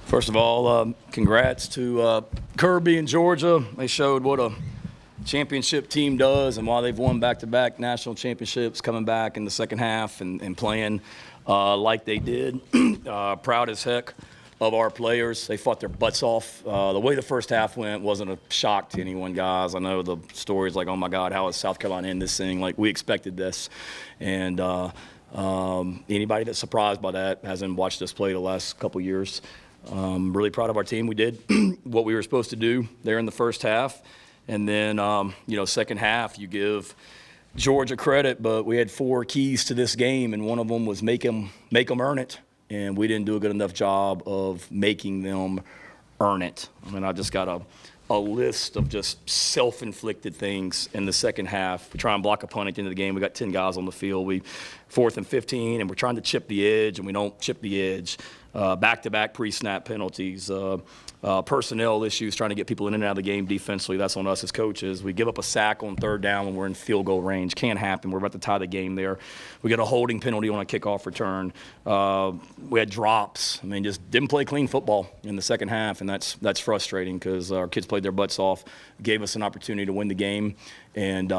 First of all, congrats to Kirby and Georgia. They showed what a championship team does and why they've won back-to-back national championships, coming back in the second half and playing like they did. Proud as heck of our players. They fought their butts off. The way the first half went wasn't a shock to anyone, guys. I know the stories like, oh, my God, how is South Carolina in this thing? Like, we expected this. And anybody that's surprised by that hasn't watched us play the last couple years. Really proud of our team. We did what we were supposed to do there in the first half. And then, second half, you give Georgia credit, but we had 4 keys to this game, and one of them was make them earn it. And we didn't do a good enough job of making them earn it. I mean, I just got a list of just self-inflicted things in the second half. We try and block a punt at the end of the game. We got 10 guys on the field. We 4th and 15, and we're trying to chip the edge, and we don't chip the edge. Back-to-back pre-snap penalties, personnel issues, trying to get people in and out of the game defensively. That's on us as coaches. We give up a sack on 3rd down when we're in field goal range. Can't happen. We're about to tie the game there. We got a holding penalty on a kickoff return. We had drops. I mean, just didn't play clean football in the second half, and that's frustrating because our kids played their butts off, gave us an opportunity to win the game. And,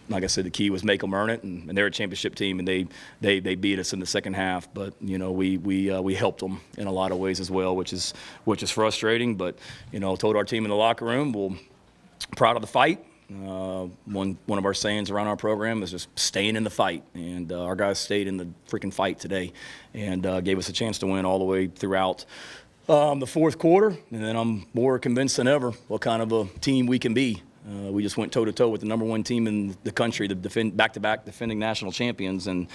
like I said, the key was make them earn it, and they're a championship team, and they beat us in the second half. But, we helped them in a lot of ways as well, which is frustrating. But, told our team in the locker room, we're proud of the fight. One of our sayings around our program is just staying in the fight. And our guys stayed in the freaking fight today and gave us a chance to win all the way throughout the fourth quarter. And then I'm more convinced than ever what kind of a team we can be. We just went toe-to-toe with the number 1 team in the country, the back-to-back defending national champions, and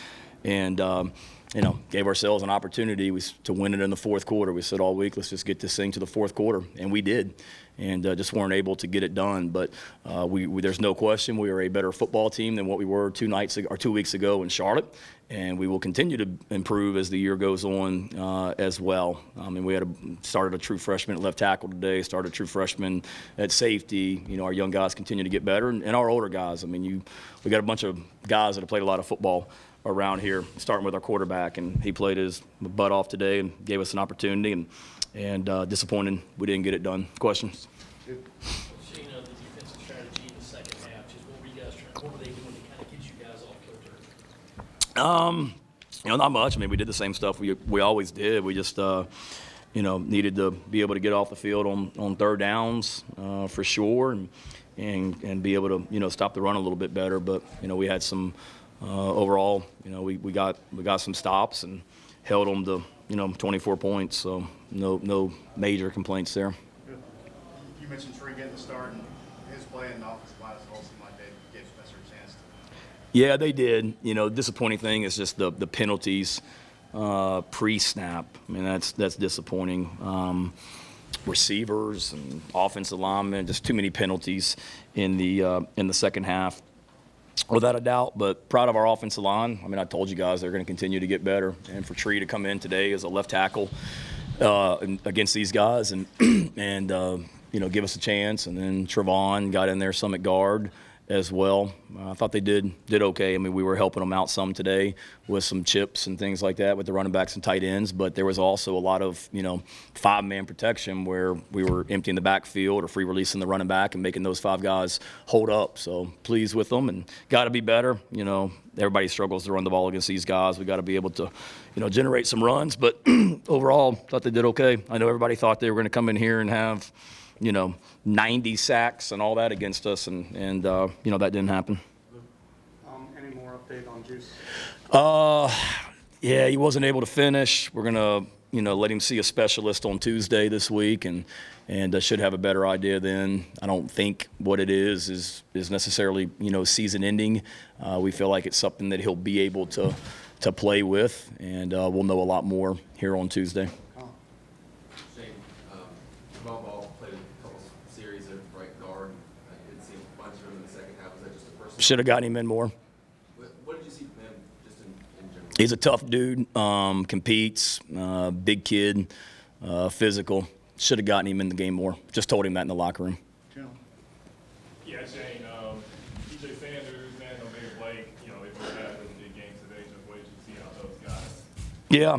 gave ourselves an opportunity to win it in the fourth quarter. We said all week, let's just get this thing to the fourth quarter, and we did, and just weren't able to get it done. But there's no question we are a better football team than what we were 2 weeks ago in Charlotte, and we will continue to improve as the year goes on as well. I mean, we started a true freshman at left tackle today, started a true freshman at safety. Our young guys continue to get better, and our older guys. I mean, we got a bunch of guys that have played a lot of football around here, starting with our quarterback, and he played his butt off today and gave us an opportunity, and disappointing we didn't get it done. Questions? The defensive strategy in the second half, just what were they doing to kind of get you guys off kilter? Not much. I mean, we did the same stuff we always did. We just, needed to be able to get off the field on 3rd downs for sure, and be able to, stop the run a little bit better. But, we had some overall, we got some stops and held them to, 24 points. So no major complaints there. You mentioned Tree getting the start, and his play in the offensive line as well seemed like they gave Spencer a chance. Yeah, they did. Disappointing thing is just the penalties pre-snap. I mean, that's disappointing. Receivers and offensive linemen, just too many penalties in the second half, without a doubt. But proud of our offensive line. I mean, I told you guys they're going to continue to get better. And for Tree to come in today as a left tackle against these guys and give us a chance. And then Trevon got in there some at guard as well. I thought they did okay. I mean, we were helping them out some today with some chips and things like that with the running backs and tight ends, but there was also a lot of, 5-man protection where we were emptying the backfield or free releasing the running back and making those 5 guys hold up. So pleased with them and got to be better. Everybody struggles to run the ball against these guys. We got to be able to, generate some runs, but overall, thought they did okay. I know everybody thought they were going to come in here and have 90 sacks and all that against us, and that didn't happen. Any more update on Juice? Yeah, he wasn't able to finish. We're gonna, let him see a specialist on Tuesday this week, and should have a better idea then. I don't think what it is necessarily, season ending. We feel like it's something that he'll be able to play with, and we'll know a lot more here on Tuesday. Shane, Jamal Ball played a couple series at right guard. I didn't see a bunch of him in the second half. Was that just a personal? Should have gotten him in more. What did you see from him, just in general? He's a tough dude, competes, big kid, physical. Should have gotten him in the game more. Just told him that in the locker room. Yeah, Shane, TJ Sanders and Omega Blake, they both had really big games today. Just wait to see how those guys. Yeah,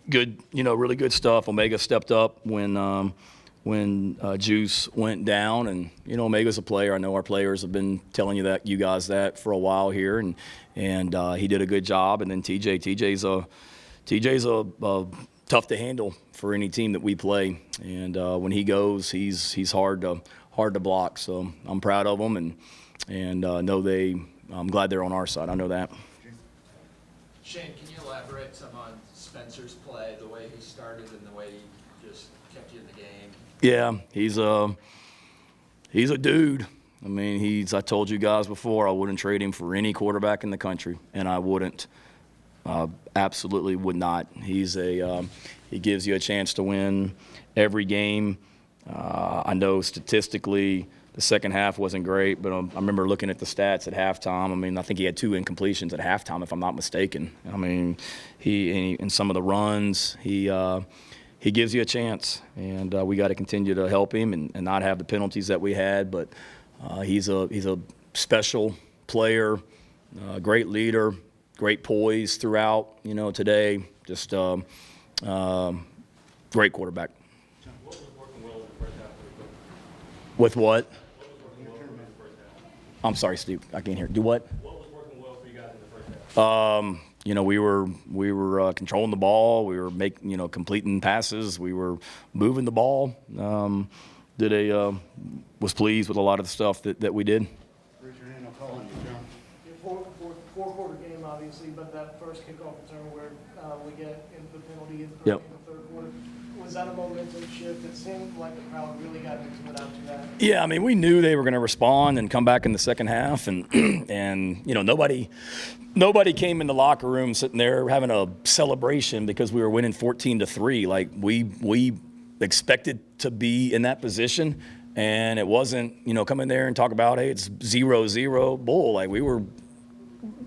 good, really good stuff. Omega stepped up when Juice went down, and Omega's a player. I know our players have been telling you guys that for a while here, and he did a good job. And then TJ's a tough to handle for any team that we play, and when he goes, he's hard to block. So I'm proud of them, and I'm glad they're on our side. I know that. Shane, can you elaborate some on Spencer's play, the way he started and the way he just kept you in the game? Yeah, he's a dude. I mean, I told you guys before, I wouldn't trade him for any quarterback in the country, and I wouldn't. Absolutely would not. He gives you a chance to win every game. I know statistically the second half wasn't great, but I remember looking at the stats at halftime. I mean, I think he had 2 incompletions at halftime, if I'm not mistaken. I mean, he in some of the runs, he gives you a chance, and we got to continue to help him and not have the penalties that we had. But he's a special player, great leader, great poise throughout. Today, just great quarterback. What was working well in the first half of the game? With what? What was working well in the first half? I'm sorry, Steve. I can't hear. Do what? What was working well for you guys in the first half? We were controlling the ball. We were completing passes. We were moving the ball. Was pleased with a lot of the stuff that we did. Raise your hand, I'll call on you, John. Four-quarter game, obviously, but that first kickoff return where we get into the penalty in Yep. the third quarter, was that a momentum shift? It seemed like the crowd really got into it after that. Yeah, I mean, we knew they were going to respond and come back in the second half, and nobody came in the locker room sitting there having a celebration because we were winning 14-3. Like we expected to be in that position, and it wasn't come in there and talk about, hey, it's 0-0 bull. Like we were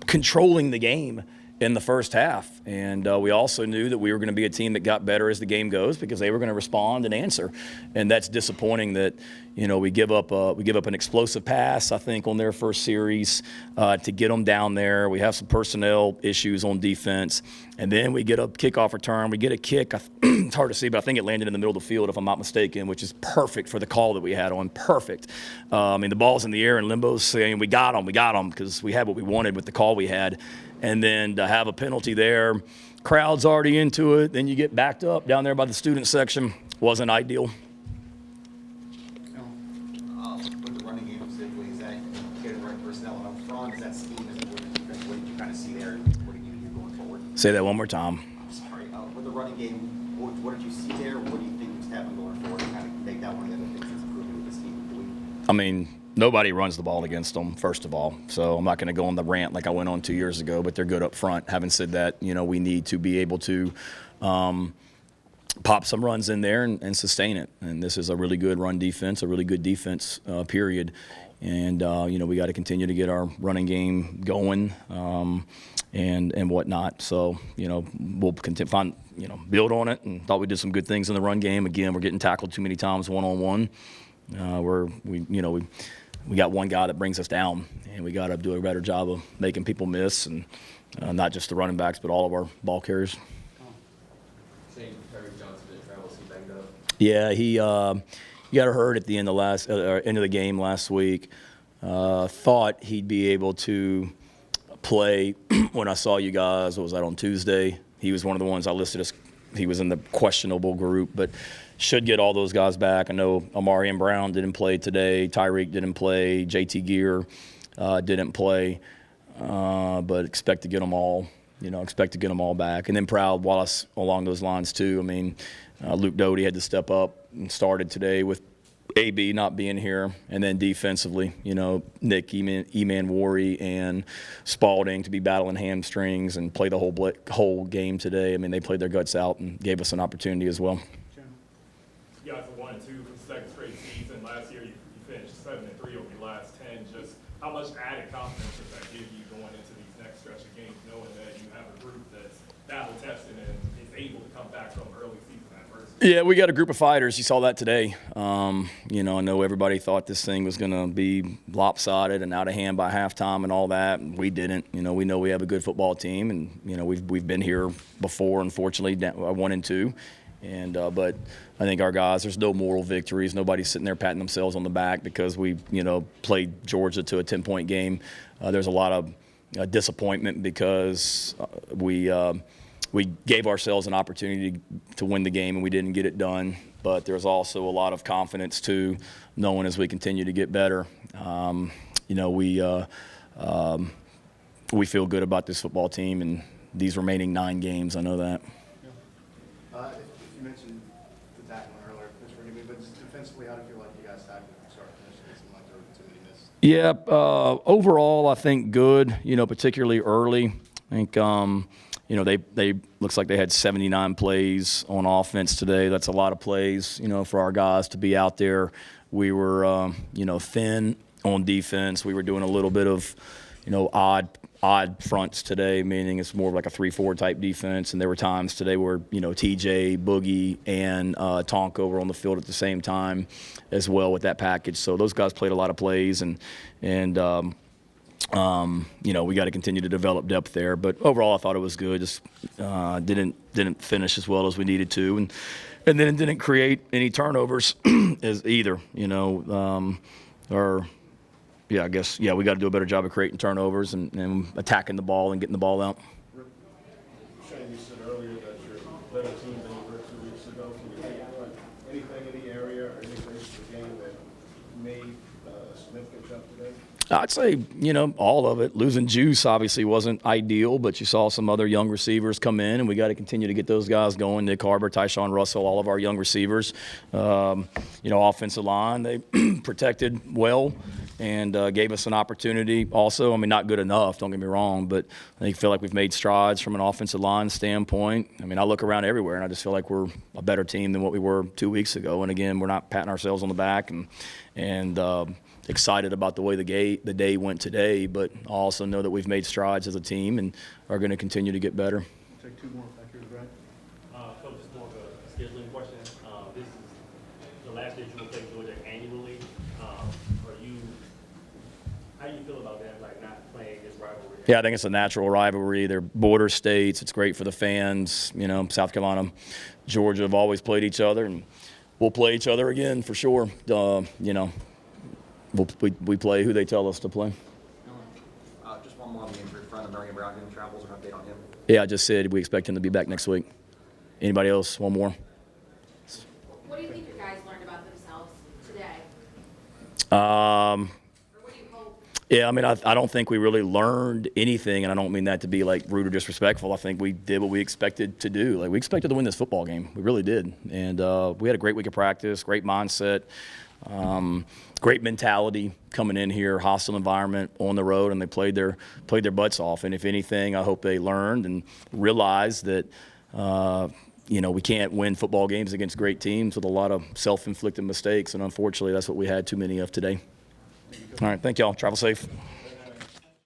controlling the game in the first half, and we also knew that we were going to be a team that got better as the game goes because they were going to respond and answer. And that's disappointing that we give up an explosive pass, I think, on their first series to get them down there. We have some personnel issues on defense, and then we get a kickoff return. We get a kick. It's hard to see, but I think it landed in the middle of the field, if I'm not mistaken, which is perfect for the call that we had on. Perfect. I mean, the ball's in the air, and Limbo's saying, we got them, because we had what we wanted with the call we had. And then to have a penalty there, crowd's already into it, then you get backed up down there by the student section, wasn't ideal. With the running game specifically, is that getting the right personnel up front? Is that scheme? What did you kind of see there? What did you do going forward? Say that one more time. I'm sorry. With the running game, what did you see there? What do you think is happening going forward to kind of make that one of the other things that's improving with this team? I mean, nobody runs the ball against them, first of all. So I'm not going to go on the rant like I went on 2 years ago, but they're good up front. Having said that, we need to be able to pop some runs in there and sustain it. And this is a really good run defense, a really good defense, period. And, we got to continue to get our running game going and whatnot. So, we'll continue, build on it, and thought we did some good things in the run game. Again, we're getting tackled too many times one-on-one. We got one guy that brings us down, and we got to do a better job of making people miss, and not just the running backs, but all of our ball carriers. Shane, Terry Johnson didn't travel, so he banged up. Yeah, he got hurt at the end of the game last week. Thought he'd be able to play when I saw you guys. What was that, on Tuesday? He was one of the ones I listed as he was in the questionable group, but should get all those guys back. I know Amari and Brown didn't play today. Tyreek didn't play. JT Gear didn't play, but expect to get them all. Expect to get them all back. And then Proud Wallace along those lines too. I mean, Luke Doty had to step up and started today with AB not being here, and then defensively, Nick Eman-Wari and Spalding to be battling hamstrings and play the whole game today. I mean, they played their guts out and gave us an opportunity as well. You guys are 1-2 for the second straight season. Last year you finished 7-3 over your last 10. Just how much added confidence does that give you going into these next stretch of games, knowing that you have a group that's battle tested and is able to come back from early season adversity? Yeah, we got a group of fighters. You saw that today. You know, I know everybody thought this thing was going to be lopsided and out of hand by halftime and all that. We didn't. You know we have a good football team, and you know we've been here before. Unfortunately, 1-2, and but I think our guys. There's no moral victories. Nobody's sitting there patting themselves on the back because we played Georgia to a 10-point game. There's a lot of disappointment because we gave ourselves an opportunity to win the game and we didn't get it done. But there's also a lot of confidence too, knowing as we continue to get better. We feel good about this football team and these remaining 9 games. I know that. If you mentioned the tackling earlier, Coach, forgive me, but just defensively, how do you feel like you guys tackled from start to finish? It seemed like there were too many misses. Yeah, overall I think good. Particularly early. I think they looks like they had 79 plays on offense today. That's a lot of plays, for our guys to be out there. We were, thin on defense. We were doing a little bit of, odd fronts today, meaning it's more of like a 3-4 type defense. And there were times today where, TJ, Boogie, and Tonka were on the field at the same time as well with that package. So those guys played a lot of plays, and we got to continue to develop depth there. But overall, I thought it was good. Just didn't finish as well as we needed to, and then didn't create any turnovers as either. I guess we got to do a better job of creating turnovers and attacking the ball and getting the ball out. Shane, you said earlier that you're better team than you were 2 weeks ago. Can you think of anything in the area or anything in the game that made a significant jump today? I'd say, all of it. Losing Juice obviously wasn't ideal, but you saw some other young receivers come in, and we got to continue to get those guys going. Nick Harbor, Tyshawn Russell, all of our young receivers. Offensive line, they protected well and gave us an opportunity also. I mean, not good enough, don't get me wrong, but I feel like we've made strides from an offensive line standpoint. I mean, I look around everywhere, and I just feel like we're a better team than what we were 2 weeks ago. And, again, we're not patting ourselves on the back and excited about the way the day went today, but I also know that we've made strides as a team and are going to continue to get better. Take 2 more back here, Brad. Coach, it's more of a scheduling question. This is the last day you will play Georgia annually. How do you feel about that, like not playing this rivalry? Yeah, I think it's a natural rivalry. They're border states. It's great for the fans. South Carolina, Georgia have always played each other, and we'll play each other again for sure. We play who they tell us to play. Just one more on the injury front. American Brown travels, or an update on him? Yeah, I just said we expect him to be back next week. Anybody else? One more. What do you think your guys learned about themselves today? Or what do you hope? Yeah, I mean, I don't think we really learned anything, and I don't mean that to be like rude or disrespectful. I think we did what we expected to do. Like, we expected to win this football game. We really did. And we had a great week of practice, great mindset, great mentality coming in here, hostile environment on the road, and they played their butts off. And if anything, I hope they learned and realized that we can't win football games against great teams with a lot of self-inflicted mistakes, and unfortunately, that's what we had too many of today. All right, thank y'all. Travel safe.